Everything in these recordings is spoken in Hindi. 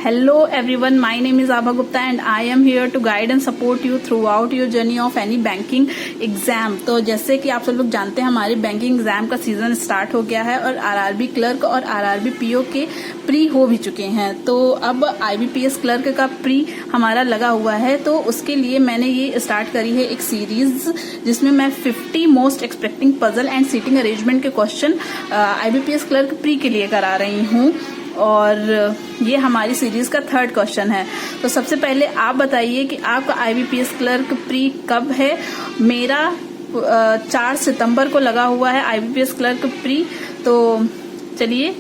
Hello everyone, my name is Abha Gupta and I am here to guide and support you throughout your journey of any banking exam। तो जैसे कि आप सब लोग जानते हैं हमारे बैंकिंग एग्जाम का सीजन स्टार्ट हो गया है और आरआरबी क्लर्क और आरआरबी पीओ के प्री हो भी चुके हैं। तो अब आईबीपीएस क्लर्क का प्री हमारा लगा हुआ है, तो उसके लिए मैंने ये स्टार्ट करी है एक सीरीज जिसमें मैं 50 most expecting puzzle and seating arrangement के क्वेश्चन आईबीपीएस क्लर्क प्री के लिए करा रही हूँ और ये हमारी सीरीज का 3rd क्वेश्चन है। तो सबसे पहले आप बताइए कि आपका आईबीपीएस क्लर्क प्री कब है। मेरा 4 सितंबर को लगा हुआ है आईबीपीएस क्लर्क प्री। तो चलिए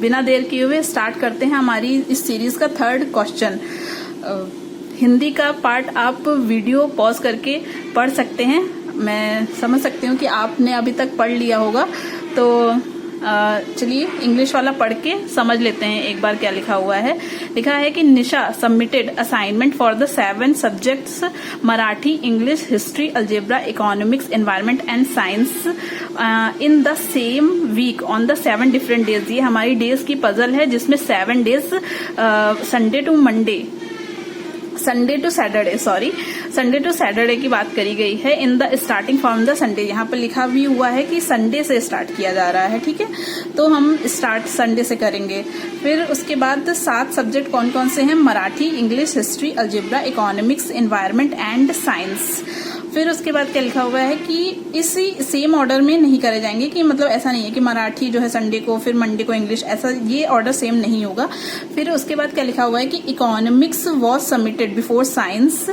बिना देर किए हुए स्टार्ट करते हैं हमारी इस सीरीज का 3rd क्वेश्चन। हिंदी का पार्ट आप वीडियो पॉज करके पढ़ सकते हैं, मैं समझ सकती हूँ कि आपने अभी तक पढ़ लिया होगा। तो चलिए इंग्लिश वाला पढ़ के समझ लेते हैं एक बार क्या लिखा हुआ है। लिखा है कि Nisha submitted assignment for the 7 subjects Marathi, English, history, algebra, economics, environment and science in the same week on the 7 different days. ये हमारी डेज की पजल है जिसमें 7 डेज संडे टू सैटरडे की बात करी गई है। In the starting from the Sunday, यहाँ पर लिखा भी हुआ है कि संडे से स्टार्ट किया जा रहा है, ठीक है। तो हम स्टार्ट संडे से करेंगे। फिर उसके बाद 7 सब्जेक्ट कौन कौन से हैं? Marathi, English, history, algebra, economics, environment and science. फिर उसके बाद क्या लिखा हुआ है कि इसी सेम ऑर्डर में नहीं करे जाएंगे, कि मतलब ऐसा नहीं है कि मराठी जो है संडे को, फिर मंडे को इंग्लिश, ऐसा ये ऑर्डर सेम नहीं होगा। फिर उसके बाद क्या लिखा हुआ है कि economics was submitted before science.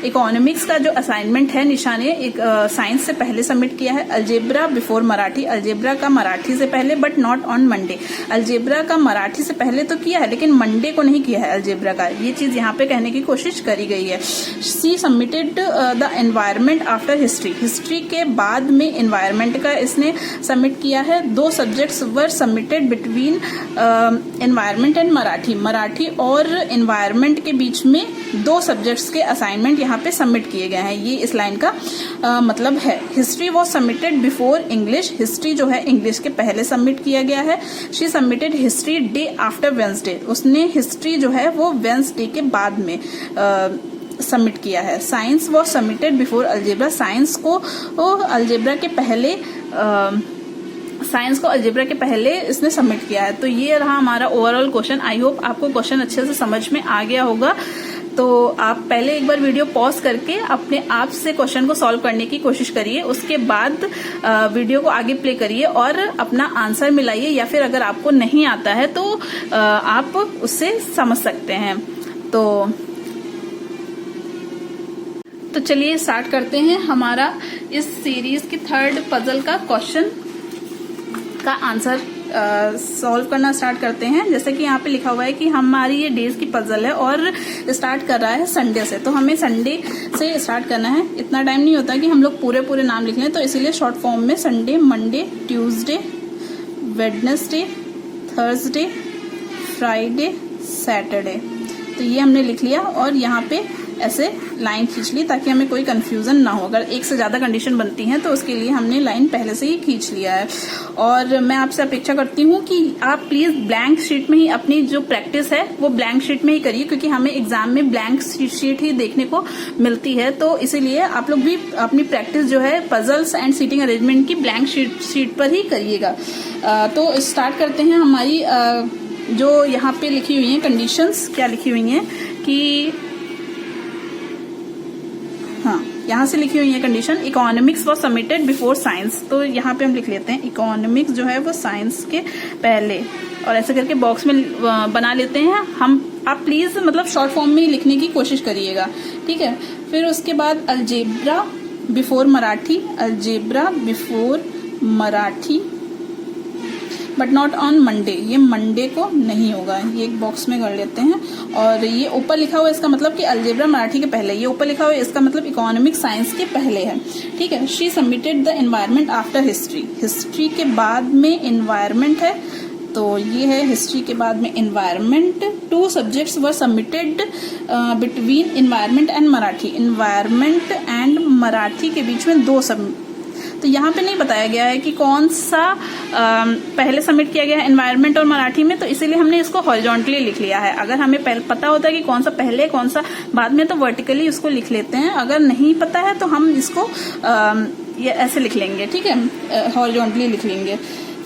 Economics का जो असाइनमेंट है निशा ने साइंस से पहले सबमिट किया है। अलजेब्रा बिफोर मराठी, अलजेब्रा का मराठी से पहले but not on Monday. Algebra का मराठी से पहले तो किया है लेकिन मंडे को नहीं किया है अलजेब्रा का, ये चीज यहाँ पे कहने की कोशिश करी गई है। She submitted the environment after history, history के बाद में एनवायरमेंट का इसने सबमिट किया है। 2 subjects were submitted between environment and Marathi, Marathi और एनवायरमेंट के बीच में 2 सब्जेक्ट्स के असाइनमेंट यहाँ पे सबमिट किए गए हैं, ये इस लाइन का मतलब है। History was submitted before English, history जो है इंग्लिश के पहले सबमिट किया गया है। She submitted history day after Wednesday, उसने हिस्ट्री जो है वो वेंसडे के बाद में सबमिट किया है। Science was submitted before algebra, science को अलजेब्रा के पहले इसने सबमिट किया है। तो ये रहा हमारा ओवरऑल क्वेश्चन। आई होप आपको क्वेश्चन अच्छे से समझ में आ गया होगा। तो आप पहले एक बार वीडियो पॉज करके अपने आप से क्वेश्चन को सॉल्व करने की कोशिश करिए, उसके बाद वीडियो को आगे प्ले करिए और अपना आंसर मिलाइए, या फिर अगर आपको नहीं आता है तो आप उससे समझ सकते हैं। तो चलिए स्टार्ट करते हैं हमारा इस सीरीज की 3rd पजल का क्वेश्चन का आंसर सॉल्व करना स्टार्ट करते हैं। जैसे कि यहाँ पे लिखा हुआ है कि हमारी ये डेज की पजल है और स्टार्ट कर रहा है संडे से, तो हमें संडे से स्टार्ट करना है। इतना टाइम नहीं होता कि हम लोग पूरे नाम लिख लें, तो इसीलिए शॉर्ट फॉर्म में Sunday, Monday, Tuesday, Wednesday, Thursday, Friday, Saturday, तो ये हमने लिख लिया और यहाँ पे ऐसे लाइन खींच ली ताकि हमें कोई कंफ्यूजन ना हो। अगर एक से ज्यादा कंडीशन बनती है तो उसके लिए हमने लाइन पहले से ही खींच लिया है। और मैं आपसे अपेक्षा करती हूँ कि आप प्लीज ब्लैंक शीट में ही अपनी जो प्रैक्टिस है वो ब्लैंक शीट में ही करिए, क्योंकि हमें एग्जाम में ब्लैंक शीट ही देखने को मिलती है। तो इसीलिए आप लोग भी अपनी प्रैक्टिस जो है पजल्स एंड सीटिंग अरेंजमेंट की ब्लैंक शीट पर ही करिएगा। तो स्टार्ट करते हैं। हमारी जो यहाँ पे लिखी हुई है कंडीशंस, क्या लिखी हुई है कि यहाँ से लिखी हुई है condition, economics was submitted before science. तो यहाँ पे हम लिख लेते हैं इकोनॉमिक्स जो है वो साइंस के पहले, और ऐसे करके बॉक्स में बना लेते हैं हम। आप प्लीज मतलब शॉर्ट फॉर्म में ही लिखने की कोशिश करिएगा, ठीक है। फिर उसके बाद algebra before Marathi, algebra before Marathi but not on Monday, ये मंडे को नहीं होगा, ये एक बॉक्स में कर लेते हैं। और ये ऊपर लिखा हुआ है इसका मतलब कि अलजेब्रा मराठी के पहले, ये ऊपर लिखा हुआ है इसका मतलब इकोनॉमिक साइंस के पहले है, ठीक है। She submitted the environment after history, history के बाद में एनवायरमेंट है, तो ये है हिस्ट्री के बाद में environment. 2 subjects were submitted between environment and Marathi, environment and Marathi के बीच में 2 तो यहाँ पे नहीं बताया गया है कि कौन सा पहले सबमिट किया गया है एनवायरनमेंट और मराठी में, तो इसीलिए हमने इसको हॉरिजॉन्टली लिख लिया है। अगर हमें पता होता है कि कौन सा पहले कौन सा बाद में तो वर्टिकली उसको लिख लेते हैं, अगर नहीं पता है तो हम इसको ये ऐसे लिख लेंगे, ठीक है, हॉरिजॉन्टली लिख लेंगे।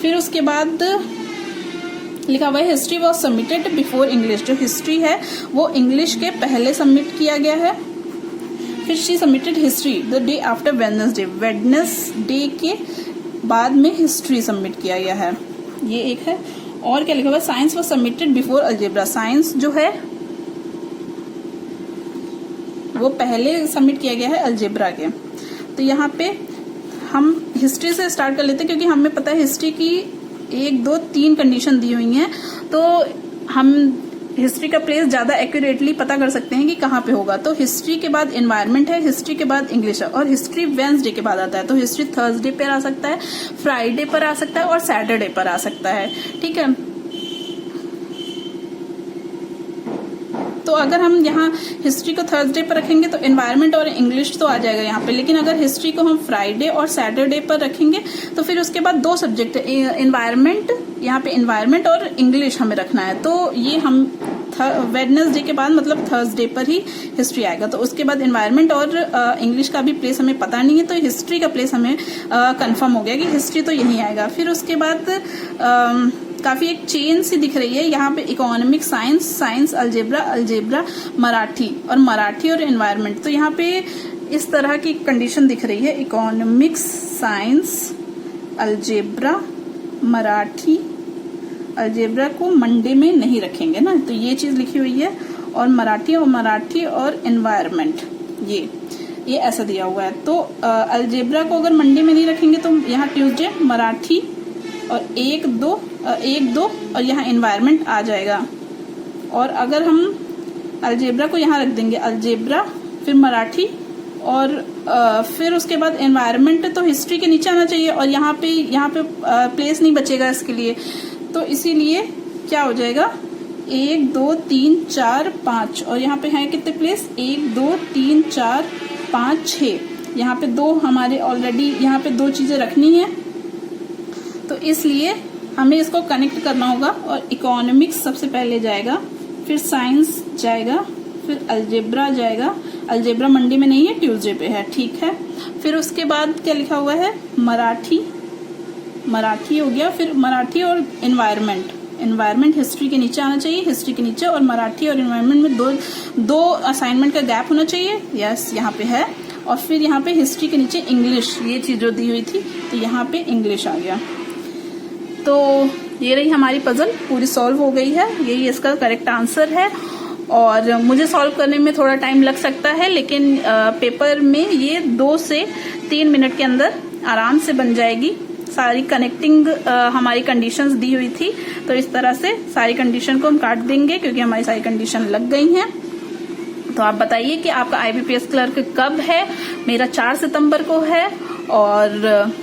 फिर उसके बाद लिखा हुआ है history was submitted before English. जो हिस्ट्री है वो इंग्लिश के पहले सबमिट किया गया है। फिर she submitted history the day after Wednesday. Wednesday के बाद में हिस्ट्री सबमिट किया गया है, ये एक है। और क्या लिखा हुआ है, science was submitted before algebra. Science जो है वो पहले सबमिट किया गया है अलजेब्रा के। तो यहाँ पे हम हिस्ट्री से स्टार्ट कर लेते हैं, क्योंकि हमें पता है हिस्ट्री की 1, 2, 3 कंडीशन दी हुई हैं, तो हम हिस्ट्री का प्लेस ज्यादा एक्यूरेटली पता कर सकते हैं कि कहाँ पे होगा। तो हिस्ट्री के बाद एनवायरनमेंट है, हिस्ट्री के बाद इंग्लिश है, और हिस्ट्री वेडनेसडे के बाद आता है। तो हिस्ट्री थर्सडे पर आ सकता है, फ्राइडे पर आ सकता है और सैटरडे पर आ सकता है, ठीक है। तो अगर हम यहाँ हिस्ट्री को थर्सडे पर रखेंगे तो एनवायरनमेंट और इंग्लिश तो आ जाएगा यहाँ पे, लेकिन अगर हिस्ट्री को हम फ्राइडे और सैटरडे पर रखेंगे तो फिर उसके बाद 2 सब्जेक्ट है, एनवायरनमेंट, यहाँ पे एनवायरनमेंट और इंग्लिश हमें रखना है। तो ये हम वेडनेसडे के बाद मतलब थर्सडे पर ही हिस्ट्री आएगा। तो उसके बाद एनवायरनमेंट और इंग्लिश का भी प्लेस हमें पता नहीं है, तो हिस्ट्री का प्लेस हमें कंफर्म हो गया कि हिस्ट्री तो यही आएगा। फिर उसके बाद काफी एक चेन सी दिख रही है यहाँ पे, economic science, science algebra, algebra Marathi, और मराठी और एनवायरनमेंट। तो यहाँ पे इस तरह की कंडीशन दिख रही है, economics, science, algebra, Marathi. Algebra को मंडे में नहीं रखेंगे ना, तो ये चीज लिखी हुई है, और मराठी और एनवायरनमेंट ये ऐसा दिया हुआ है। तो अलजेब्रा को अगर मंडे में नहीं रखेंगे तो यहाँ ट्यूसडे, मराठी और 1, 2 और यहाँ एनवायरनमेंट आ जाएगा। और अगर हम अलजेब्रा को यहाँ रख देंगे, अलजेब्रा फिर मराठी और फिर उसके बाद एनवायरनमेंट, तो हिस्ट्री के नीचे आना चाहिए, और यहाँ पे प्लेस नहीं बचेगा इसके लिए। तो इसीलिए क्या हो जाएगा, 1, 2, 3, 4, 5, और यहाँ पे है कितने प्लेस, 1, 2, 3, 4, 5, 6। यहाँ पे 2 हमारे ऑलरेडी यहाँ पे 2 चीजें रखनी है, तो इसलिए हमें इसको कनेक्ट करना होगा। और इकोनॉमिक्स सबसे पहले जाएगा, फिर साइंस जाएगा, फिर अलजेब्रा जाएगा। अलजेब्रा मंडे में नहीं है, ट्यूसडे पे है, ठीक है। फिर उसके बाद क्या लिखा हुआ है, मराठी हो गया। फिर मराठी और एनवायरनमेंट हिस्ट्री के नीचे आना चाहिए, हिस्ट्री के नीचे, और मराठी और एनवायरनमेंट में दो असाइनमेंट का गैप होना चाहिए, यस यहाँ पे है। और फिर यहाँ पे हिस्ट्री के नीचे इंग्लिश, ये चीज जो दी हुई थी, तो यहाँ पे इंग्लिश आ गया। तो ये रही हमारी पजल, पूरी सॉल्व हो गई है, यही इसका करेक्ट आंसर है। और मुझे सॉल्व करने में थोड़ा टाइम लग सकता है, लेकिन पेपर में ये 2 से 3 मिनट के अंदर आराम से बन जाएगी। सारी कनेक्टिंग हमारी कंडीशंस दी हुई थी, तो इस तरह से सारी कंडीशन को हम काट देंगे, क्योंकि हमारी सारी कंडीशन लग गई हैं। तो आप बताइए कि आपका IBPS क्लर्क कब है। मेरा 4 सितंबर को है। और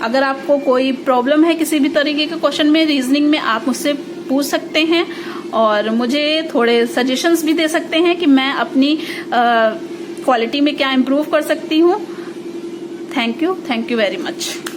अगर आपको कोई प्रॉब्लम है किसी भी तरीके के क्वेश्चन में, रीजनिंग में, आप मुझसे पूछ सकते हैं, और मुझे थोड़े सजेशंस भी दे सकते हैं कि मैं अपनी क्वालिटी में क्या इम्प्रूव कर सकती हूँ। Thank you very much.